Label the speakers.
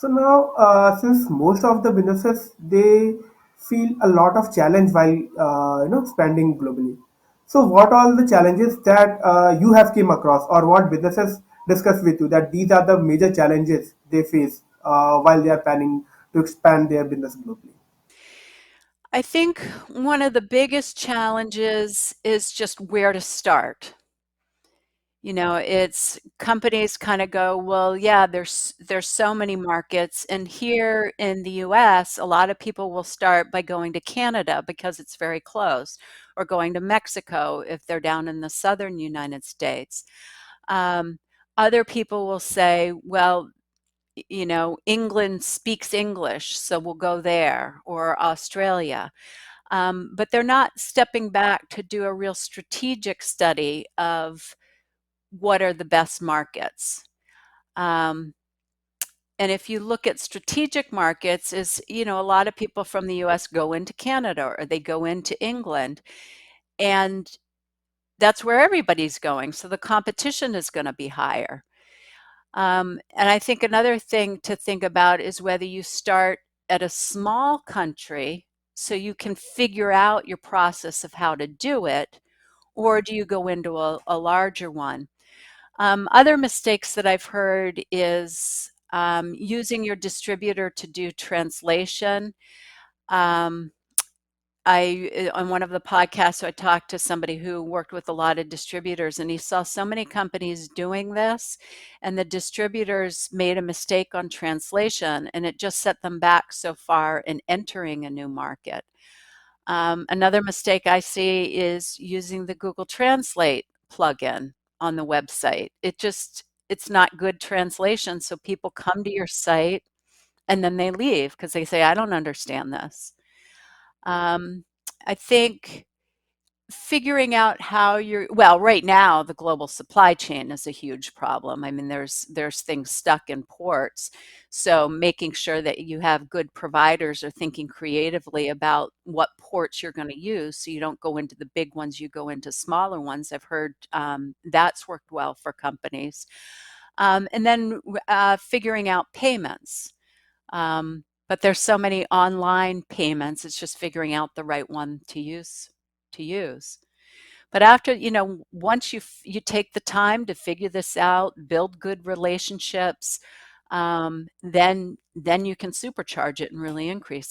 Speaker 1: So now, since most of the businesses they feel a lot of challenge while expanding globally. So, what all the challenges that you have came across, or what businesses discuss with you that these are the major challenges they face while they are planning to expand their business globally?
Speaker 2: I think one of the biggest challenges is just where to start. It's companies kind of go, well, yeah, there's so many markets, and here in the US, a lot of people will start by going to Canada because it's very close, or going to Mexico if they're down in the southern United States. Um, Other people will say, well, England speaks English, so we'll go there, or Australia. But they're not stepping back to do a real strategic study of what are the best markets. Um, and if you look at strategic markets, a lot of people from the US go into Canada or they go into England, and that's where everybody's going. So the competition is going to be higher. And I think another thing to think about is whether you start at a small country so you can figure out your process of how to do it, or do you go into a larger one? Other mistakes that I've heard is using your distributor to do translation. Um, on one of the podcasts, I talked to somebody who worked with a lot of distributors, and he saw so many companies doing this, and the distributors made a mistake on translation, and it just set them back so far in entering a new market. Another mistake I see is using the Google Translate plugin on the website. It's not good translation, so people come to your site and then they leave because they say, I don't understand this. Um, I think figuring out how you're well, right now, the global supply chain is a huge problem. I mean, there's things stuck in ports. So making sure that you have good providers or thinking creatively about what ports you're going to use so you don't go into the big ones, you go into smaller ones. I've heard that's worked well for companies. And then figuring out payments. But there's so many online payments, it's just figuring out the right one to use. But after, once you take the time to figure this out, build good relationships, then you can supercharge it and really increase it.